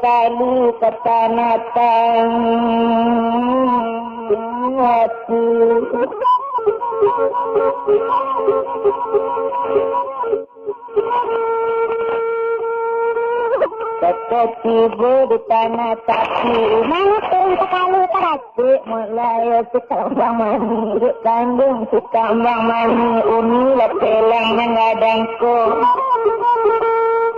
kali ketanatan hati tetapi bertanah tapi maupun sekali terasi mulai sekambang mani kandung sekambang mani uni lepelang mengadangku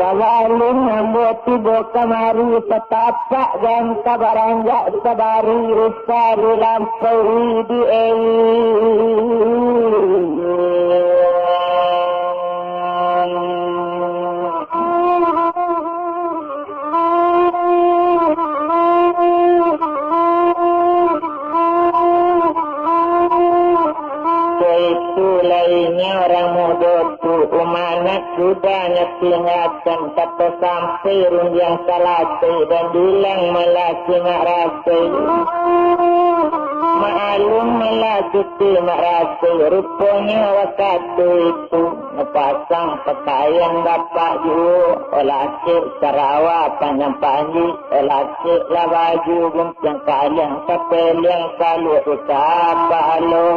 sabalun ngambo tibo kamari setapak dan sabaranjak sabari usari lampaui di orang muda tu umanat sudah ngetingatan kata sampai rundiang salati dan bilang melaki nak rasa ma'alum melaki nak rasa rupanya waktu itu nepasang pakaian bapak ju olakik Sarawak panjang panji olakik lah baju guncang kaliang kapeliang kalu usapa alo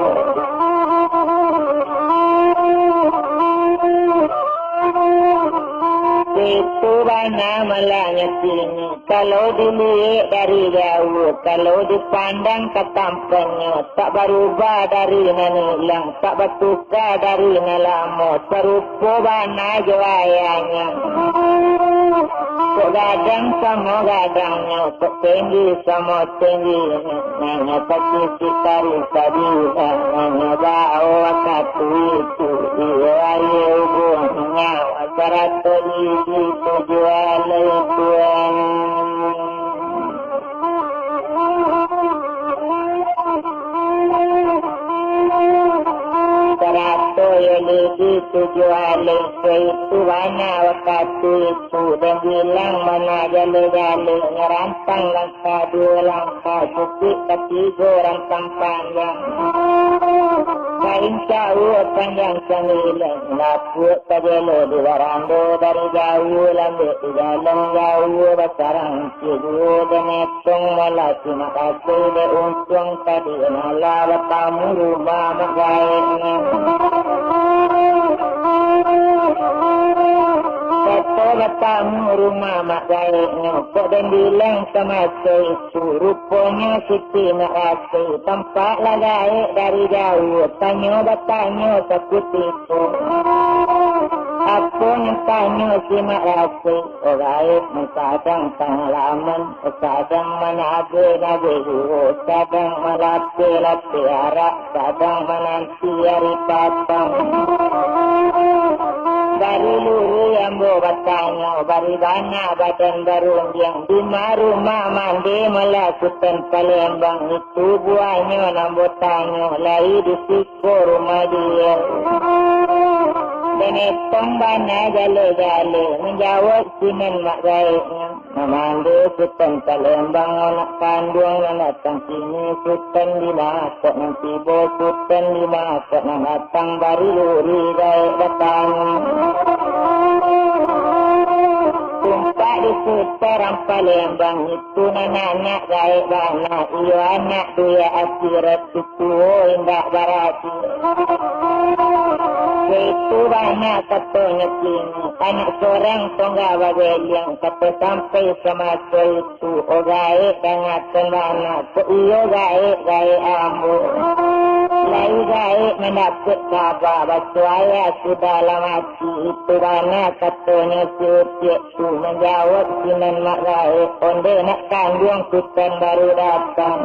itu bana malanya sini kalau dilihat dari jauh kalau dipandang ketampangnya tak berubah dari nanilang tak bertukar dari nalamo serupa bana jawayanya kok gadang sama gadangnya kok tinggi sama tingginya nanya pasti sikari tadi nanya bau waktu itu iya hubungnya wasarat tadi tujuan Tuhan Serato yang lebih tujuan itu mana waktu itu dan bilang mana jale-jale ngerantang langkah dua langkah bukit ketiga rantang panjang kain jauh panjang sembilan lapuk kajelo di warando dari jauh lambat di dalam jauh basarang cidu dan etong malasi makasih de untung tadi nala batamu rumah magainnya kata batamu rumah magainnya kok dan bilang sama itu rupanya Siti nak rasa tampak lagai dari jauh tanya bertanya takut itu apa yang tanya si mak rasa orang kadang pengalaman kadang menabe kadang melati arak kadang menanti hari patang dari luru yang bertanya bari bana badan baru yang di rumah mandi melakukan Palembang itu buahnya nambah tanya lagi di siku rumah dia dan etong bana jale-jale menjawab sinan mak baiknya mandi Sultan Palembang anak kandung yang datang sini Sultan dimasak nanti bo Sultan dimasak nak datang bari luri baik datang Sumpah di Sultan Palembang itu anak-anak baik banget iyo anak duya akhirat itu indah barati itu banyak katanya kini anak seorang tonggak bageliang kata sampai semasa itu oh gaik dangatan banyak iyo gaik ambu lain gaik mendapat kabar basuaya sudah lama mati itu banyak katanya setiap itu menjawab sinan mak gaik onde nak kandung Sultan baru datang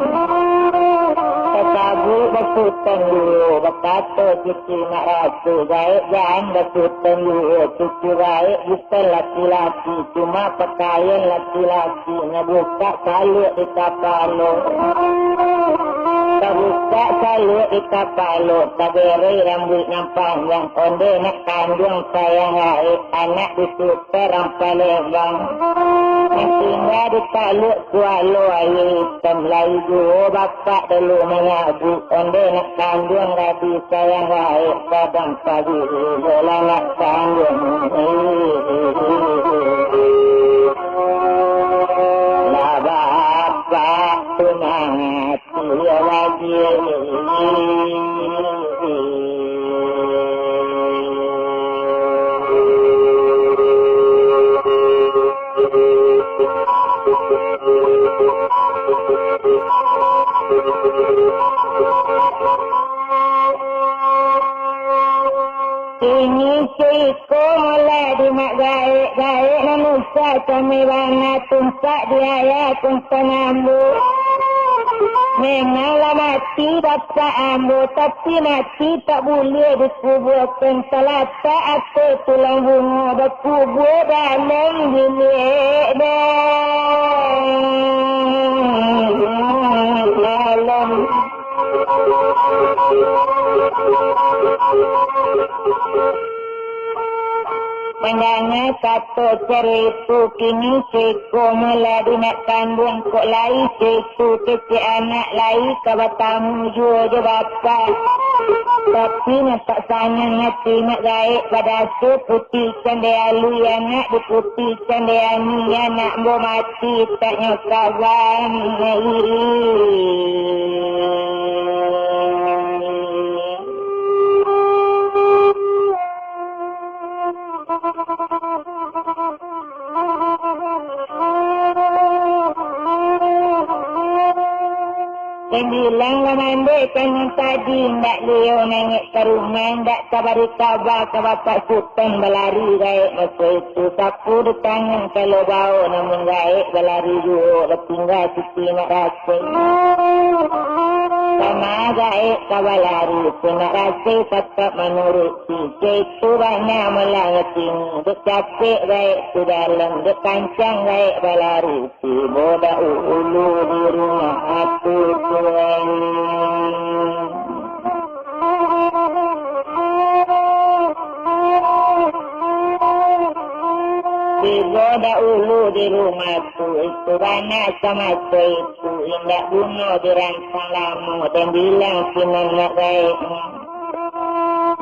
Ketabu bersutan dulu, berkata cuci nak rasa gaik jangan bersutan dulu, cuci gaik bukan laki-laki, cuma pakaian laki-laki, ngebuka saluk di kapalo. Terbuka saluk di kapalo, taberi rambut yang panjang, onde nak kandung sayang gaik, anak disuter orang Palembang. Yang tinggal di taluk kualo air hitam, lalu dua bapak dulu mengabu, onde nak kandung rabi sayang gaik, kadang pagi bola nak kandung. Ini siko mulai di mak gaik manusia kami warna tumpak diaya kunta nyambut. Memanglah mati dapat ambo tapi mati tak boleh dikuburkan selata atau tulang bunga berkubur dalam bilik dalam. Pandangnya kata cerita kini seko mula nak kandung kok lai seko kecik anak lai kawatamu jua je bapak. Tapi nak tak sayang hati nak gaik pada seputihkan dia alu anak diputihkan dia ni anak mau mati tak nyokawan. Yang bilang lah mandikan yang tadi ndak Leo nangis ke rumah ndak kabari kabar ke bapak sultan berlari gaik masa itu sapu di tangan kalau bau namun gaik berlari juga tinggal sisi nak rasa sama gaik kabalari nak rasa tetap menuruti itu banyak melangit ini dek capek gaik tu dalam dek kancang gaik berlari si bodak ulu di rumah aku tu. Tiba dahulu di rumahku itu banyak sama itu indah bunuh dirancang lama dan bilang sinan nak baik.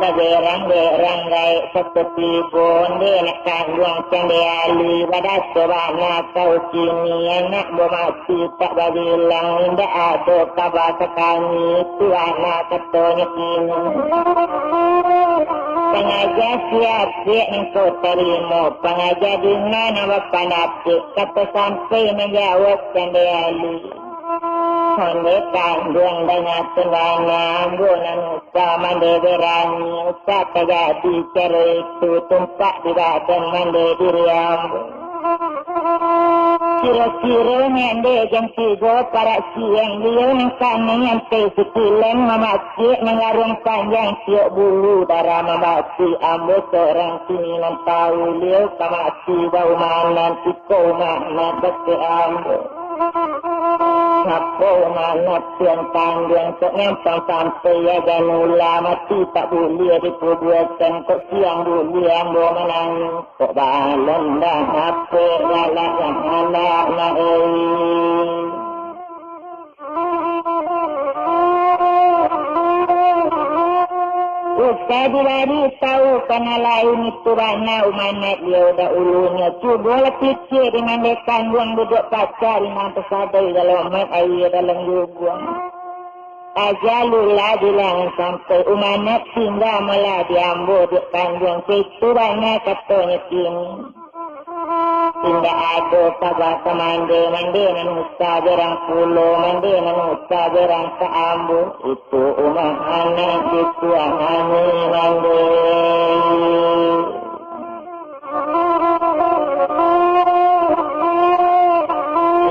Berang-berang gaik seperti bonde nak kandung cendeali pada sebana kau kini anak bermati tak berbilang indah ada kabar sekali itu anak katanya kini. Pengajar siap-siap yang kau terima pengajar di mana bapak dapat kata sampai menjawab cendeali. Honde kandung dengan tenang bunan usaha mandi berani usaha terjadi cara itu tumpak di badan mandi diriam. Kira-kira mandi jam 3 pada siang dia nangkanya sampai sekilan memakcik mengarung panjang siok bulu darah membati ambo seorang sini nan tahu liu kamakci bau manan tiko mana besi ambo. Apa mana tuan tanggung kok nyampan sampai ya janula mati tak boleh diperbuatkan kok siang boleh ambo menang kok balon dah apa galak yang anak nak saya dilari tahu karena lain itu warna umanat dia dah ulunya. Cubalah fikir dengan dia kandung duduk pacar dengan pesadai dalam umat air dalam gubung. Ajalulah bilang sampai umanat tinggal malah diambil duduk kandung. Itu warna katanya kini. Tidak ada kabar ke mandi nan usaha berang pulau, mandi nan usaha berang ke ambu. Itu umah anak itu anani mandi.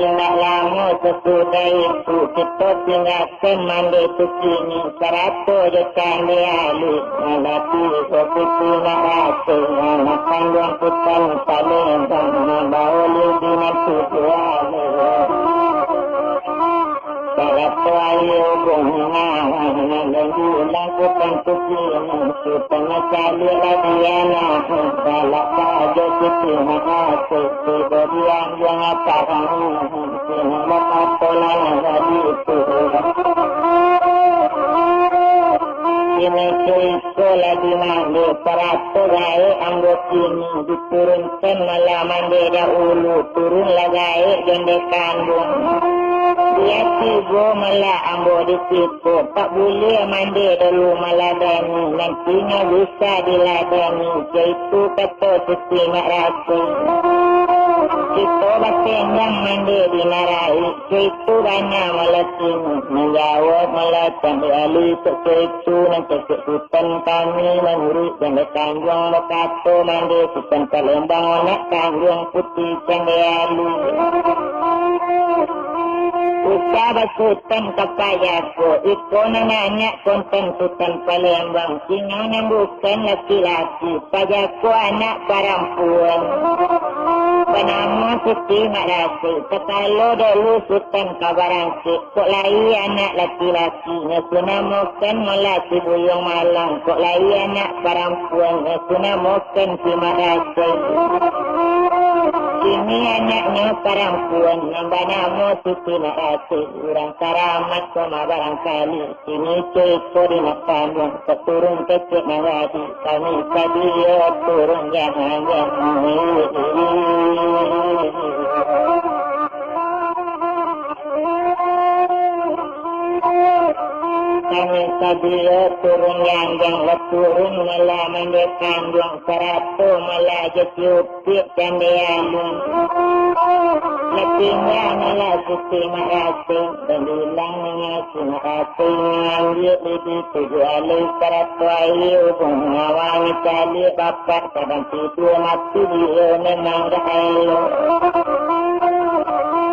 Tidak lama sesudah itu kita tinggalkan mandi itu kini. 100 juta diali. Nanti seperti nak rasa. Nak kandung putan paling bauli dinan tujuan. Kalau tuayu bunga, lagi lagu tentu kini, kita cari lagi anak. Kalau saja kita nak seperti yang apa kamu, semua patolan lagi itu. Ini sekolah di mandi 100 gaik ambo kini diturunkan malah mandi dahulu turunlah gaik jende kandung dia tiba malah ambo di situ tak boleh mandi dulu malah dani nantinya bisa diladani itu kata sesi nak rasa Kita batin yang mandi dinarai, itu banyak melatin menjawab melatan diali itu nanti hutan kami menurut dan tanjung makato mandi hutan Palembang nak tanjung putih cendealu. Usaha hutan kepayaku, itu nanya konten hutan Palembang, singa bukan laki-laki, pajaku anak perempuan. Bernama Siti Madrasi, sekalo dulu Sultan Kabarangki, kok lagi anak laki-laki, nasunamukan melati buyung malang, kok lagi anak perempuan, nasunamukan si Madrasi. Ini anaknya perempuan, bernama Siti Madrasi, orang karamat sama barangkali, ini ceko di Nakandung, keturun kecik Mawadi, kami tadi turun jangan-jangan. Kami tadi turun yang turun malah mendekan yang serato malah jepit dan dialun. Letihnya malah Siti Madrasi dan bilangnya si Madrasi ngambil di tujuan serato ayu pengawal cali bapak kadang tidur mati dia memang dah elok.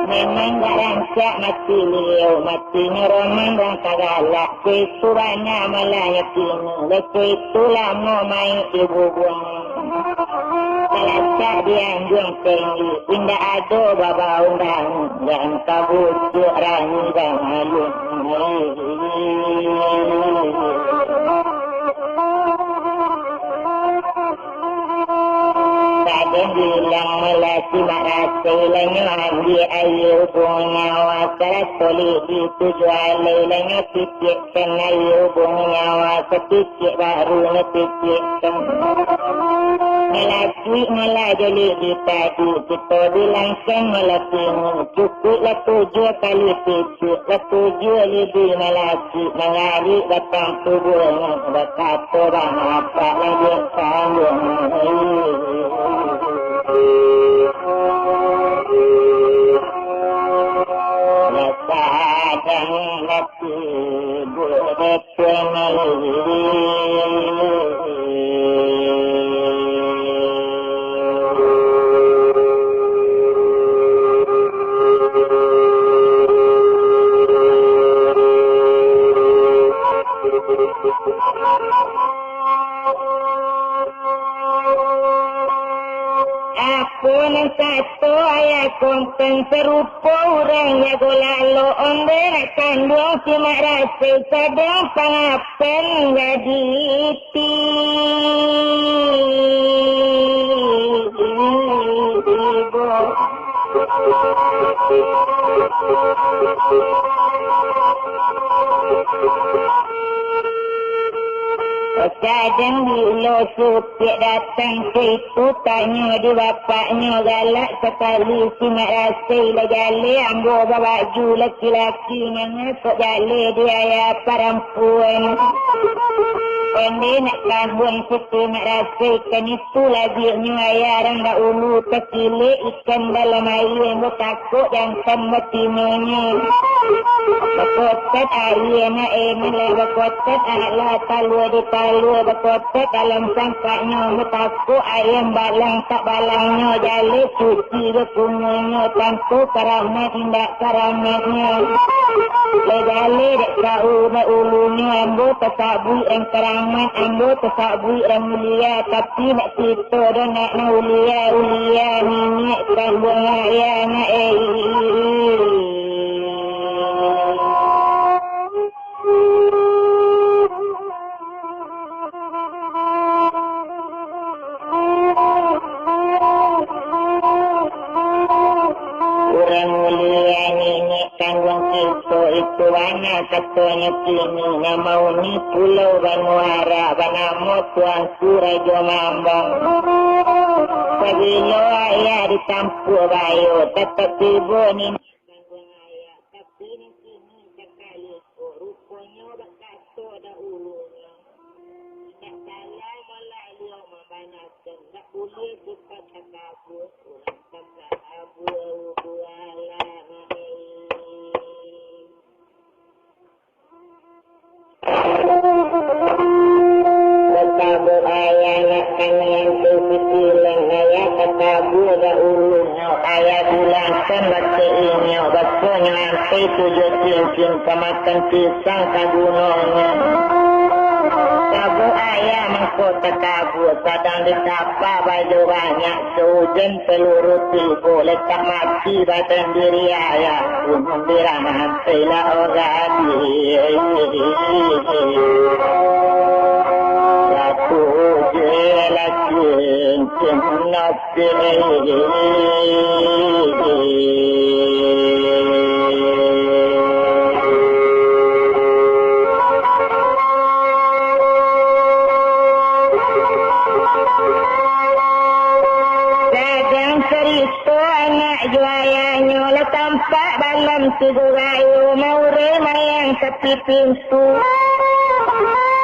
Memang garang siap mati liu, matinya roman dan kagalak. Itu banyak malah yakini, lepas itu lama main ibu buang. Kelacak dianjung tinggi, indah ada baba undang, yang kabujuk rangi dan halus. Kadang bilang melati Madrasi lanya ambil ayu bunga wasarat toli itu jual lanya tiketkan ayu bunga wasatik baru ngetiketkan. Melati malah jeli di tadi kita bilangkan melati cukuplah 7 kali cucuk lah 7 lebih melati mengari batang tubuhnya berkata bang apa lagi sambung. Sadang mati buat Pun satu ayat konten serupa orang yang lalu onde kandung si Madrasi sedang pengapen jadi iti. Kadang bila supir datang ke itu tanya di bapaknya galak sekali si Madrasi lah jale ambil baju laki-laki ngasuk jale dia ya perempuan. Ini nak kandung Siti Madrasi kan itu lagi ayah rendah ulu kecil ikan dalam air yang bertakut jangan betinanya. Berkotak airnya lah berkotak lah talua di talua berkotak dalam sangkanya bertakut ayam balang tak balangnya jale cuci berkunyanya tanpa karamat tindak karamatnya. Jale dek tahu nak ulunya ambil tersabui yang keramat ambil tersabui yang mulia tapi nak kita dan nak ulia minyak kan buang ayah nak orang mulia nenek kandung itu banyak katanya kini nama uni pulau Banuara banamo Tuan Surajo Mambang pagilo ayah ditampuk bayo tetap ibu ni kandung ayah tapi ni kini sekali rupanya berkata dah ulunya tak salah malah dia membanaskan tak boleh kita takabur orang takabur baca ini bacanya sampai 7 cincin kemakan pisang kagunanya kabu ayah mengkota kabu kadang ditapa baju banyak sehujan peluru tipu letak mati badan diri ayah umum dirahan sila oradi laku jela cincin nafsi tampak dalam tidur ayu mau remayang tepi pintu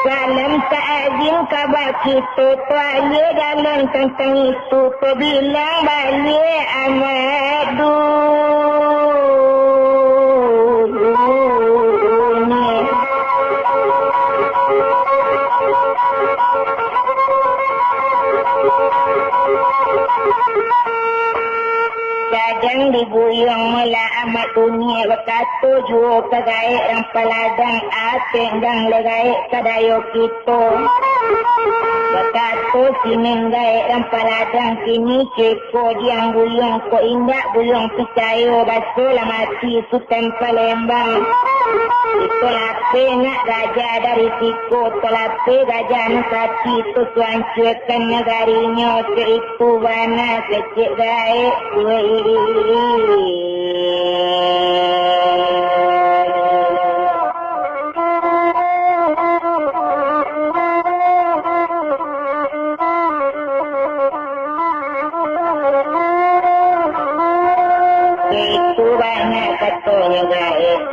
dalam ta'azim kabar kita tuanya dalam tentang itu kebilang balik amadu kadang dibuyung mula amat dunia berkata jua kegaik yang peladang ating dan legaik kedayo kita berkata sining gaik yang peladang kini ceko diang buyung ko indak buyung percaya basulah mati sultan Palembang itu lape nak raja dari tiko telape raja nusati itu tuan cuakan negarinya seitu bana kecik gaik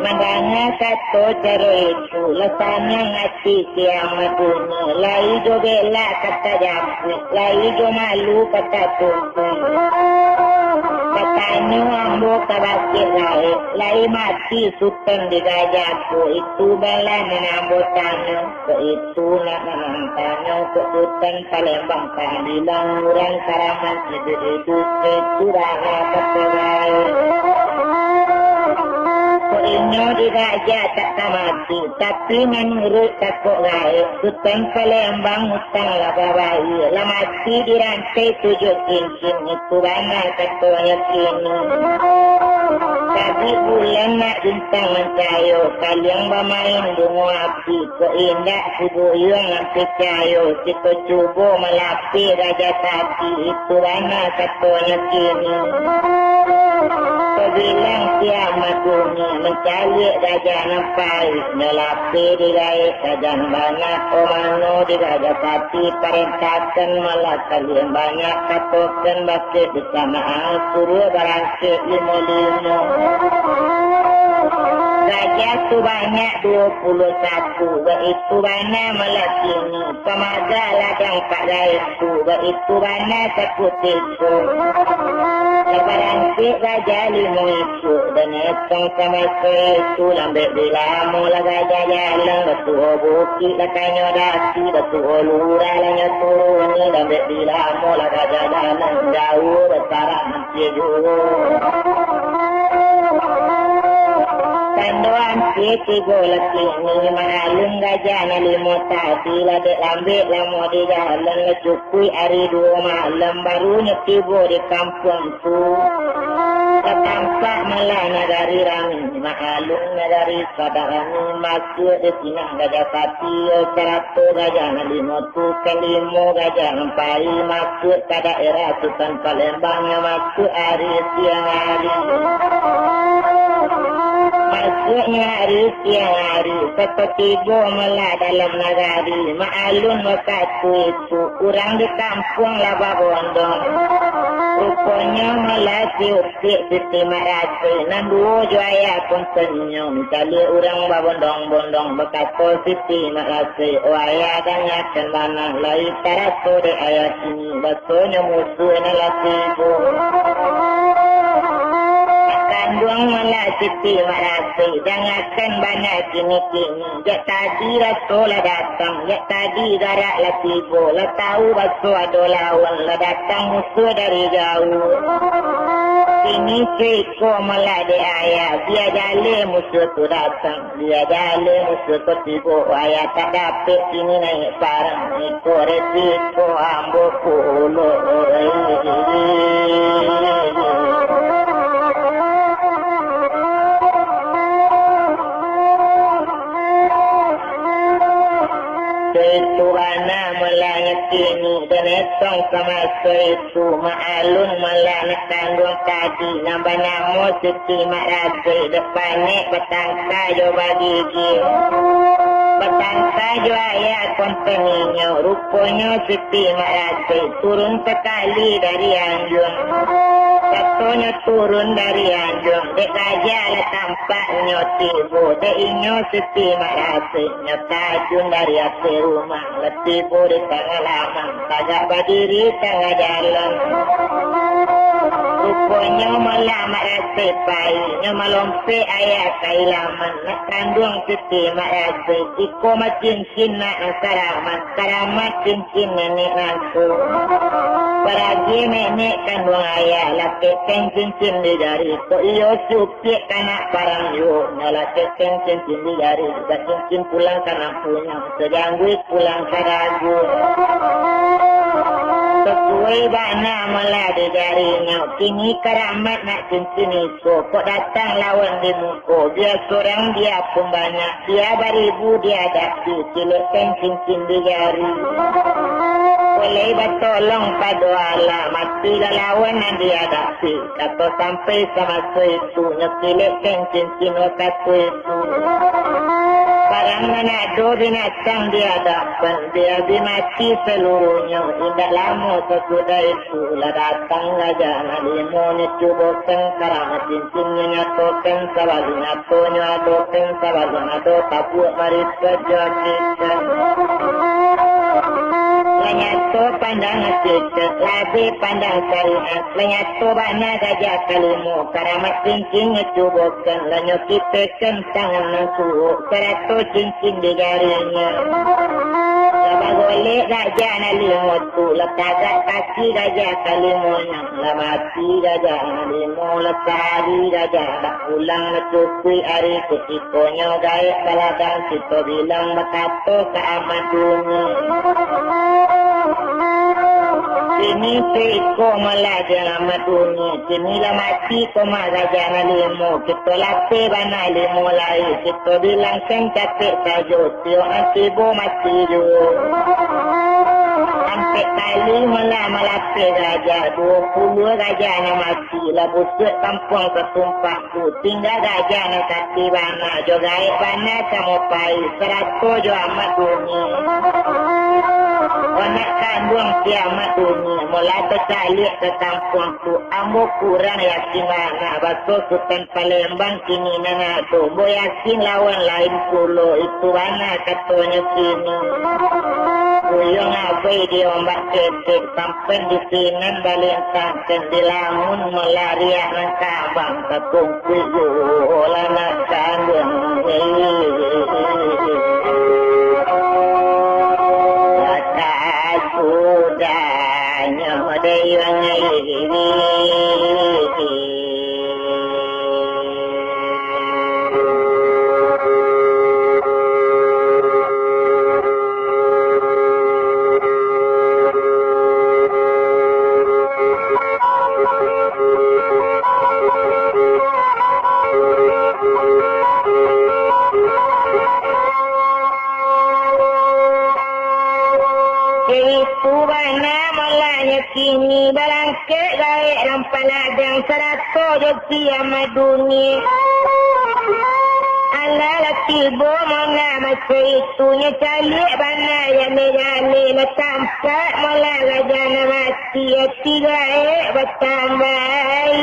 Mandangnya satu cara itu lesanya ngati kiamat dunia lai jo bela kata japu lai jo malu kata tumpung katanya ambo kabakir lai mati suteng di gajaku itu bela menambo tanah ke itu nak menantanya ke suteng Palembang Pandilang orang Karaman itu rana kata inyo di raja tak mati tapi menurut takut gaib Sultan Palembang hutang lababai lah mati dirantai 7 cincin itu banyak katanya kini tapi bulan nak bintang mencayo kalian bermain bunga api keindak kubuyung yang percayo kita cuba melapi raja tati itu banyak katanya kini bilang kiamat dunia mencari raja nampai melapi diraih kajian banyak omano di raja pati perintahkan malah kalian banyak katokan bakit bersamaan suruh barangkit 5 raja tu banyak 21 begitu banyak malah kini pemaga ladang pak itu begitu banyak takut itu barangkit raja 5 itu dan etong sama itu lambat bilamu lah raja jalan betul bukit lah kanyo dasi betul lurah lah nyatuni lambat bilamu lah raja jalan jauh besarang cijuh Tandoan kiti golak ini mahalung gajah na 5 tadi lah dek lambik lah mau di jalan lah cukui hari 2 malam baru tiba di kampung tu tampak malah negari rami mahalung negari sadarani masuk di sini gajah pati 100 gajah na 5 tu kelima gajah nampai masuk ke daerah Sultan Palembang masuk hari siang hari masuknya hari siang hari seperti malah dalam negari ma'alun waktu itu kurang di kampung lah babondong rupanya malah siupik Siti Marasi nan 2 juaya pun senyum kali orang babondong-bondong berkata Siti Marasi waya dan yakin mana lai tarato de ayat ini batonya musuh nalasi kandung malah Siti Marasi jangankan banyak kini-kini jak tadi rasul lah datang jak tadi garak lah tiba lah tahu basu ada lawan lah datang musuh dari jauh Ini seekor melade ayah, dia jalan musuh tu datang, dia jalan musuh tu tiba, ayah tak dapat sini naik parang, ikut resiko ambo pulo. Tuana melangit ini dan esong sama itu ma'alun melangit tanggung tadi nambah namo siti makrasi depannya petangka jo bagi gil petangka jo ayah kompeninya rupanya siti makrasi turun sekali dari anjung satunya turun dari anjung dek raja lah tampaknya tibu dek inyo siti makrasi nyotajun dari akhir rumah letih di tengah lamang kagak berdiri tengah jalan rupanya melamak rasa payahnya melompe ayah kailaman nak kandung siti mak rasa iko cincin nak karamat cincin nenek langsung peragi nenek kandung ayah lakekan cincin di jari ko iyo supik kanak parang yuk nyalakekan cincin di jari dan cincin pulang kanak punya sejangguit pulang karagu sesuai bana meladi jarinya kini keramat nak cincin itu kok datang lawan di muka dia seorang dia pun banyak dia beribu dia daki cilekan cincin di jari boleh bertolong pada Allah mati lawan yang dia daki kata sampai sama itu nyekilekan cincin waktu itu barang manado binatang dia dapat dia dimati seluruhnya tidak lama sesudah itu lah datang raja nalimo ni cubokan karamat cincinnya nyatokan sabali nyatonya adokan sabali nado tapu maris kerja kita lenyato pandang kita labi pandang syariat lenyato bana raja kalimu karamat cincinnya cubokan lenyo kita tangan nasuh kerato cincin di jarinya Lama golek raja nalimut tu Letagak kaki raja kalimunya Lama mati raja nalimut Letari raja tak pulang Lecukui hari ketikonya Gaik balagang kita bilang Matato ke amat dunia Kini seiko melaja amat dunia Kini lah mati koma raja nalimut Kita latih bana limu lain Kita bilang capek saja Tio antibo mati juga sampai kali malah raja 20 raja yang mati lah busuk kampung kesumpah tu tinggal raja yang kaki bana jo gaib bana sama pai 100 jo amat dunia nak kandung kiamat dunia mula tercalik ke kampung tu ambo kurang yakin mana baso Sultan Palembang kini nana tu bo yakin lawan lain pulau itu bana katanya kini Kuyong abai di ombak ketik sampai di sini balik tangken di lamun melariak nang kabang kakung kuyu lana kandung Lata sudahnya medayang ini kini balangke gaik lampai ladang 100 jo kiamat dunia ala laki bo mona masa itunya calik bana yang menjali letampak mula gajana mati hati gaik bertambai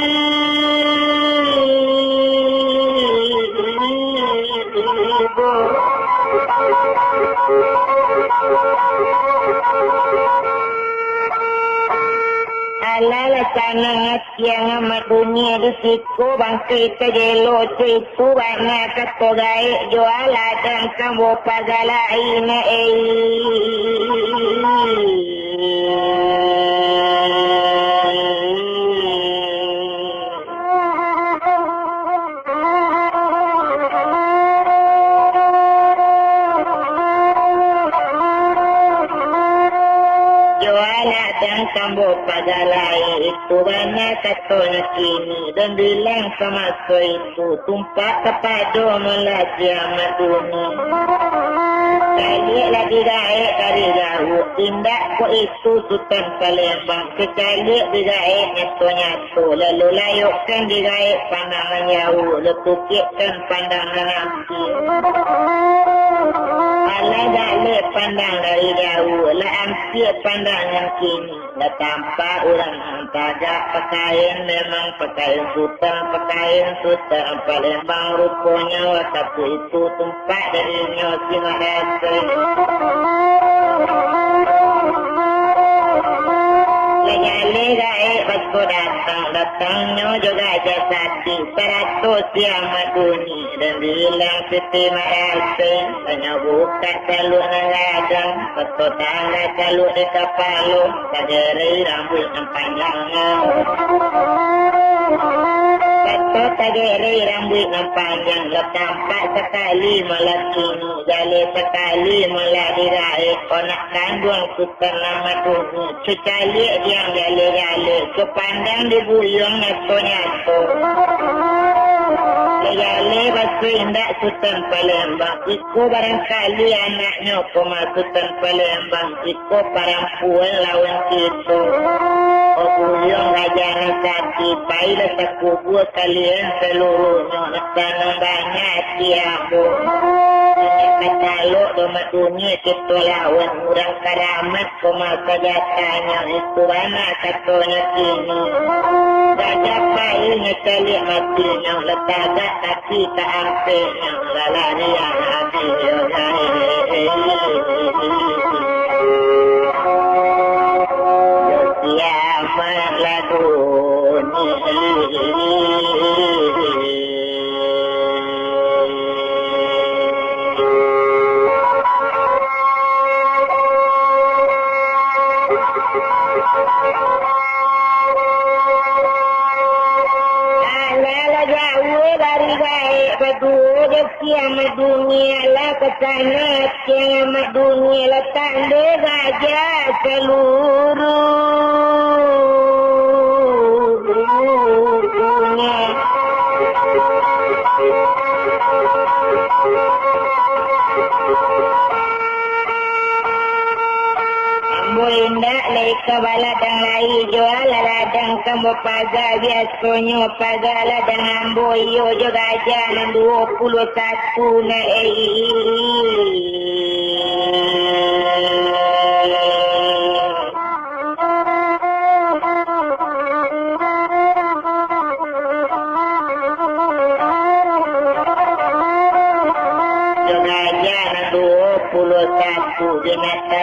Alala sana yang amat dunia di siku bangkit kejelo citu banyak ketogai juala dan kamu pagalain tambah pada lain itu banyak katanya kini dan bilang sama itu tumpah kepada melajah maduni. Sekali lagi gaik dari jauh tindak ko itu Sultan Palembang sekali digaik nyatu-nyatu lalu layukkan digaik pandangan jauh letukikkan pandangan nanti. Ala gale pandang dari jauh lah ambil pandangan kini lah tampak orang tajak pakaian memang pakaian sultan Palembang rupanya waktu itu tempat darinya singa rasa lega basko datangnya juga jasati 100 yang maduni dan bilang sistema rasa hanya buka caluk naladang betul tangga caluk di kapalu kageri rambut yang panjangnya betul kageri rambut yang panjang tampak sekali malah kini jali sekali malah diraih konak kandung sultan maduni sekali dia gali-gali kepandang dibuyung nyatu-nyatu gali batu indah Sultan Palembang iku barangkali anaknya koma Sultan Palembang iku perempuan lawan itu buyung rajana sakit baiklah sekubur kalian seluruhnya tanam banyak tiaku kalau domak dunia kita lawan orang karamat koma kejatanya itu anak katanya kini gajah bayinya telik matinya letagak kaki ke ampenya lalani yang habis kiamat lagu kiamat dunia lah kesana kiamat dunia lah tanda gajah seluruh dunia indah leka baladang lai jual ladang kamu pagar biasanya pagar ladang ambo iyo juga jalan 21 na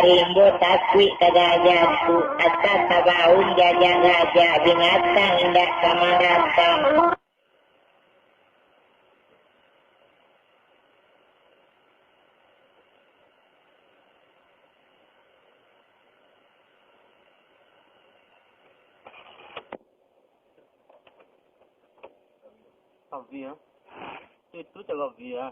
Rimbo takwi kagajatu asal tabaun jajah gajah binatang indah sama datang Via itu jaga via